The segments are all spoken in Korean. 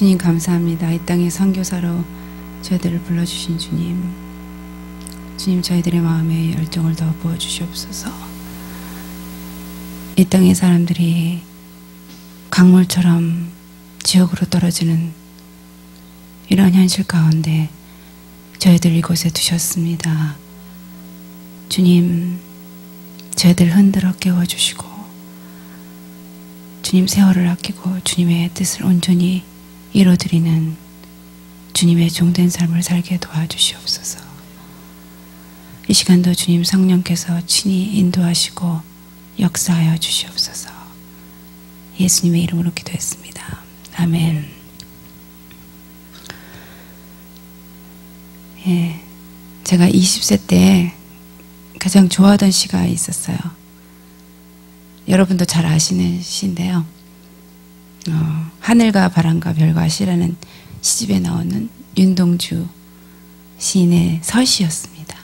주님 감사합니다. 이 땅에 선교사로 저희들을 불러주신 주님, 주님 저희들의 마음에 열정을 더 부어주시옵소서. 이 땅의 사람들이 강물처럼 지옥으로 떨어지는 이런 현실 가운데 저희들 이곳에 두셨습니다. 주님, 저희들 흔들어 깨워주시고 주님 세월을 아끼고 주님의 뜻을 온전히 이루어드리는 주님의 종된 삶을 살게 도와주시옵소서. 이 시간도 주님 성령께서 친히 인도하시고 역사하여 주시옵소서. 예수님의 이름으로 기도했습니다. 아멘. 예, 제가 20세 때 가장 좋아하던 시가 있었어요. 여러분도 잘 아시는 시인데요. 하늘과 바람과 별과 시라는 시집에 나오는 윤동주 시인의 서시였습니다.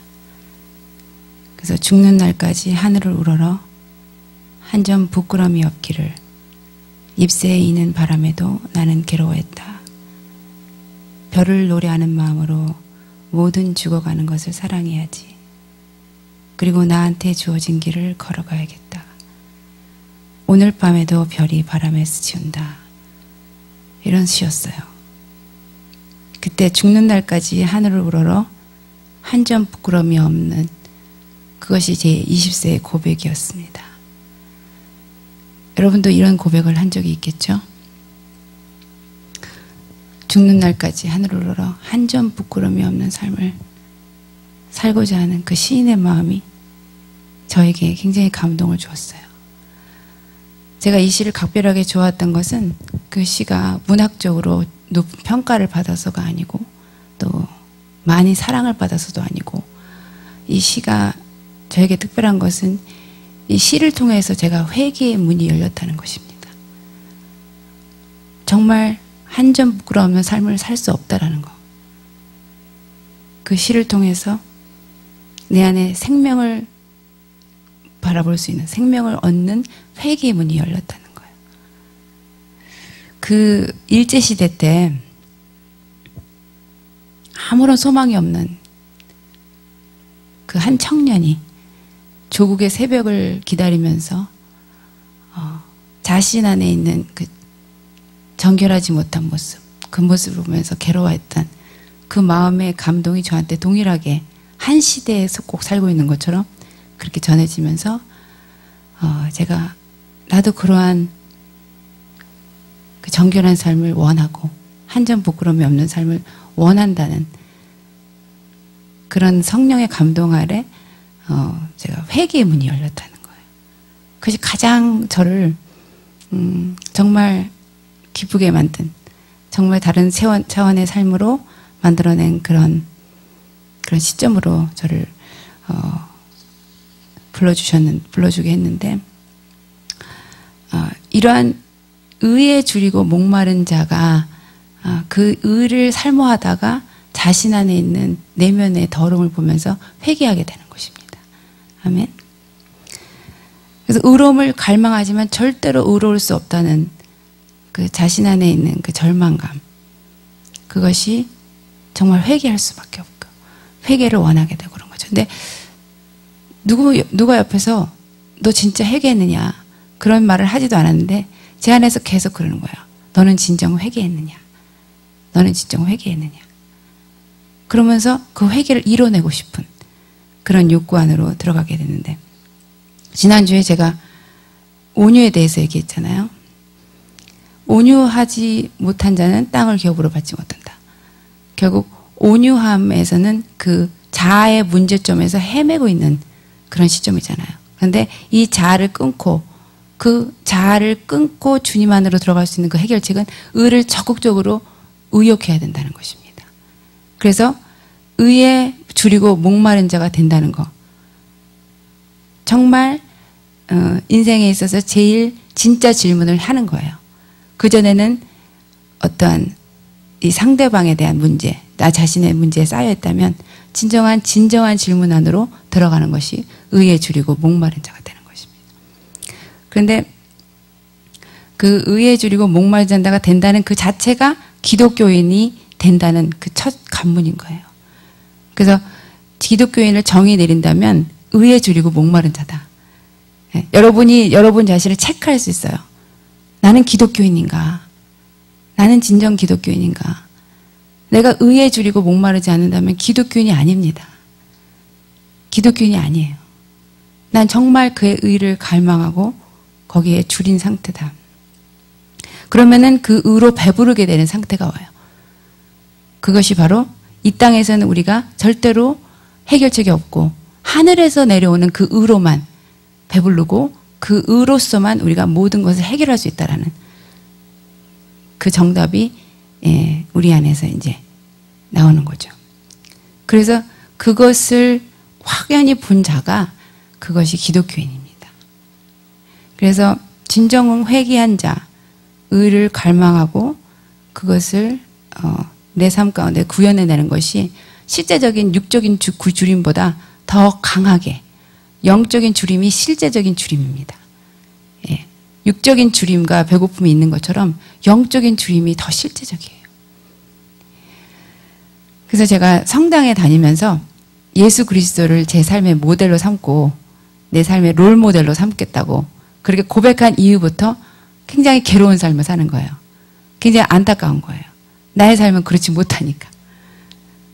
그래서 죽는 날까지 하늘을 우러러 한 점 부끄러움이 없기를 잎새에 이는 바람에도 나는 괴로워했다. 별을 노래하는 마음으로 모든 죽어가는 것을 사랑해야지. 그리고 나한테 주어진 길을 걸어가야겠다. 오늘 밤에도 별이 바람에 스치운다. 이런 시였어요. 그때 죽는 날까지 하늘을 우러러 한 점 부끄러움이 없는 그것이 제 20세의 고백이었습니다. 여러분도 이런 고백을 한 적이 있겠죠? 죽는 날까지 하늘을 우러러 한 점 부끄러움이 없는 삶을 살고자 하는 그 시인의 마음이 저에게 굉장히 감동을 주었어요. 제가 이 시를 각별하게 좋아했던 것은 그 시가 문학적으로 높은 평가를 받아서가 아니고 또 많이 사랑을 받아서도 아니고, 이 시가 저에게 특별한 것은 이 시를 통해서 제가 회개의 문이 열렸다는 것입니다. 정말 한 점 부끄러움 없는 삶을 살 수 없다라는 거. 그 시를 통해서 내 안에 생명을 바라볼 수 있는, 생명을 얻는 회개의 문이 열렸다는 거예요. 그 일제시대 때 아무런 소망이 없는 그 한 청년이 조국의 새벽을 기다리면서 자신 안에 있는 그 정결하지 못한 모습, 그 모습을 보면서 괴로워했던 그 마음의 감동이 저한테 동일하게 한 시대에서 꼭 살고 있는 것처럼 그렇게 전해지면서 제가 나도 그러한 그 정결한 삶을 원하고 한 점 부끄러움이 없는 삶을 원한다는 그런 성령의 감동 아래 제가 회개의 문이 열렸다는 거예요. 그것이 가장 저를 정말 기쁘게 만든, 정말 다른 차원의 삶으로 만들어낸 그런 시점으로 저를 불러주게 했는데, 이러한 의에 줄이고 목마른 자가 그 의를 살모하다가 자신 안에 있는 내면의 더러움을 보면서 회개하게 되는 것입니다. 아멘. 그래서 의로움을 갈망하지만 절대로 의로울 수 없다는 그 자신 안에 있는 그 절망감, 그것이 정말 회개할 수밖에 없고 회개를 원하게 되고 그런 거죠. 근데 누가 옆에서 너 진짜 회개했느냐 그런 말을 하지도 않았는데 제 안에서 계속 그러는 거예요. 너는 진정 회개했느냐? 너는 진정 회개했느냐? 그러면서 그 회개를 이뤄내고 싶은 그런 욕구 안으로 들어가게 됐는데, 지난주에 제가 온유에 대해서 얘기했잖아요. 온유하지 못한 자는 땅을 기업으로 받지 못한다. 결국 온유함에서는 그 자아의 문제점에서 헤매고 있는 그런 시점이잖아요. 그런데 이 자아를 끊고 주님 안으로 들어갈 수 있는 그 해결책은 의를 적극적으로 의욕해야 된다는 것입니다. 그래서 의에 줄이고 목마른 자가 된다는 거. 정말 인생에 있어서 제일 진짜 질문을 하는 거예요. 그전에는 어떠한 이 상대방에 대한 문제, 나 자신의 문제에 쌓여있다면 진정한 질문 안으로 들어가는 것이 의에 줄이고 목마른 자가 되는 것입니다. 그런데 그 의에 줄이고 목마른 자가 된다는 그 자체가 기독교인이 된다는 그 첫 관문인 거예요. 그래서 기독교인을 정의 내린다면 의에 줄이고 목마른 자다. 예, 여러분이 여러분 자신을 체크할 수 있어요. 나는 기독교인인가? 나는 진정 기독교인인가? 내가 의에 줄이고 목마르지 않는다면 기독교인이 아닙니다. 기독교인이 아니에요. 난 정말 그의 의를 갈망하고 거기에 줄인 상태다. 그러면은 그 의로 배부르게 되는 상태가 와요. 그것이 바로 이 땅에서는 우리가 절대로 해결책이 없고 하늘에서 내려오는 그 의로만 배부르고 그 의로서만 우리가 모든 것을 해결할 수 있다라는 그 정답이 우리 안에서 이제 나오는 거죠. 그래서 그것을 확연히 본 자가 그것이 기독교인입니다. 그래서 진정 회개한 자, 의를 갈망하고 그것을 내 삶 가운데 구현해내는 것이 실제적인 육적인 줄임보다 더 강하게 영적인 줄임이 실제적인 줄임입니다. 예. 육적인 줄임과 배고픔이 있는 것처럼 영적인 줄임이 더 실제적이에요. 그래서 제가 성당에 다니면서 예수 그리스도를 제 삶의 모델로 삼고 내 삶의 롤 모델로 삼겠다고 그렇게 고백한 이후부터 굉장히 괴로운 삶을 사는 거예요. 굉장히 안타까운 거예요. 나의 삶은 그렇지 못하니까.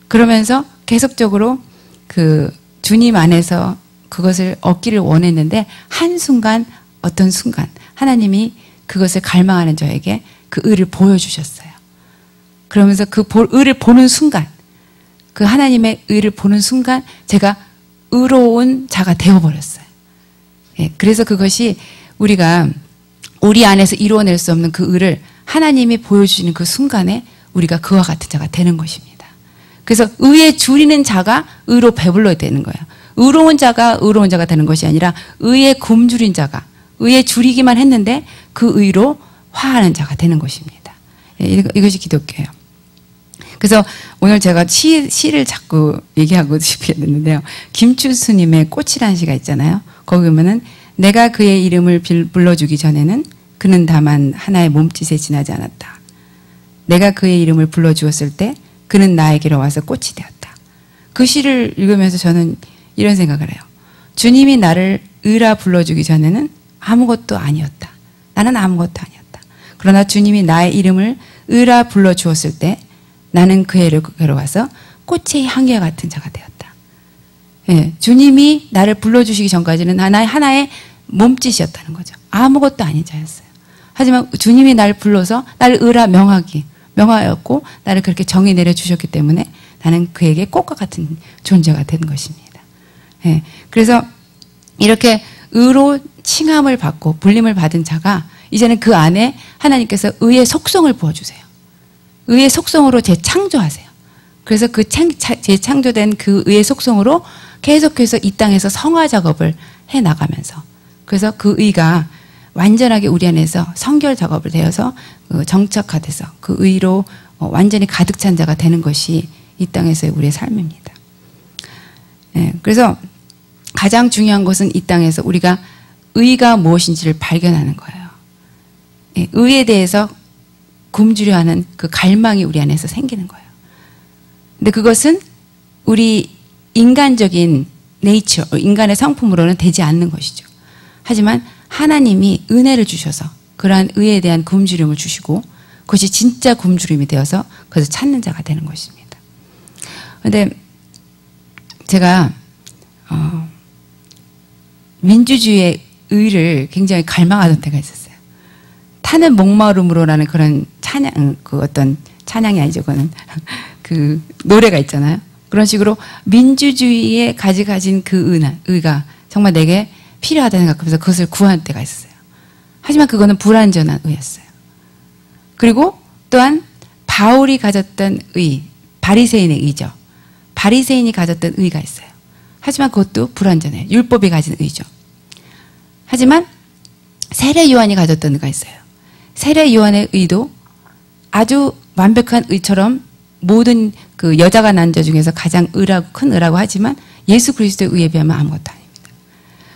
그러면서 계속적으로 그 주님 안에서 그것을 얻기를 원했는데 한순간 어떤 순간 하나님이 그것을 갈망하는 저에게 그 의를 보여주셨어요. 그러면서 그 의를 보는 순간 그 하나님의 의를 보는 순간 제가 의로운 자가 되어버렸어요. 예, 그래서 그것이 우리가 우리 안에서 이루어낼 수 없는 그 의를 하나님이 보여주시는 그 순간에 우리가 그와 같은 자가 되는 것입니다. 그래서 의에 줄이는 자가 의로 배불러야 되는 거예요. 의로운 자가 의로운 자가 되는 것이 아니라 의에 굶주린 자가 의에 줄이기만 했는데 그 의로 화하는 자가 되는 것입니다. 예, 이것이 기독교예요. 그래서 오늘 제가 시를 자꾸 얘기하고 싶게 됐는데요. 김추수님의 꽃이라는 시가 있잖아요. 거기 보면은 내가 그의 이름을 불러주기 전에는 그는 다만 하나의 몸짓에 지나지 않았다. 내가 그의 이름을 불러주었을 때 그는 나에게로 와서 꽃이 되었다. 그 시를 읽으면서 저는 이런 생각을 해요. 주님이 나를 의라 불러주기 전에는 아무것도 아니었다. 나는 아무것도 아니었다. 그러나 주님이 나의 이름을 의라 불러주었을 때 나는 그에게로 와서 꽃의 향기와 같은 자가 되었다. 예, 주님이 나를 불러주시기 전까지는 하나의 몸짓이었다는 거죠. 아무것도 아닌 자였어요. 하지만 주님이 나를 불러서 나를 의라 명하였고 나를 그렇게 정의 내려주셨기 때문에 나는 그에게 꽃과 같은 존재가 된 것입니다. 예, 그래서 이렇게 의로 칭함을 받고 불림을 받은 자가 이제는 그 안에 하나님께서 의의 속성을 부어주세요. 의의 속성으로 재창조하세요. 그래서 그 재창조된 그 의의 속성으로 계속해서 이 땅에서 성화 작업을 해나가면서 그래서 그 의가 완전하게 우리 안에서 성결 작업을 되어서 정착화돼서 그 의로 완전히 가득 찬 자가 되는 것이 이 땅에서의 우리의 삶입니다. 예, 그래서 가장 중요한 것은 이 땅에서 우리가 의가 무엇인지를 발견하는 거예요. 예, 의에 대해서 굶주려 하는 그 갈망이 우리 안에서 생기는 거예요. 근데 그것은 우리 인간적인 네이처, 인간의 성품으로는 되지 않는 것이죠. 하지만 하나님이 은혜를 주셔서 그러한 의에 대한 굶주림을 주시고 그것이 진짜 굶주림이 되어서 그것을 찾는 자가 되는 것입니다. 그런데 제가 민주주의의 의를 굉장히 갈망하던 때가 있었어요. 타는 목마름으로라는 그런 찬양, 그 어떤 찬양이 아니죠. 그거는 그 노래가 있잖아요. 그런 식으로 민주주의에 가진 그 의가 정말 내게 필요하다는 생각하면서 그것을 구한 때가 있었어요. 하지만 그거는 불완전한 의였어요. 그리고 또한 바울이 가졌던 의, 바리새인의 의죠. 바리새인이 가졌던 의가 있어요. 하지만 그것도 불완전해요. 율법이 가진 의죠. 하지만 세례 요한이 가졌던 의가 있어요. 세례 요한의 의도 아주 완벽한 의처럼 모든 그 여자가 난 자 중에서 가장 큰 의라고 하지만 예수 그리스도의 의에 비하면 아무것도 아닙니다.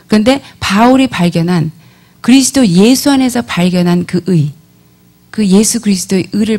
그런데 바울이 발견한 그리스도 예수 안에서 발견한 그 의, 그 예수 그리스도의 의를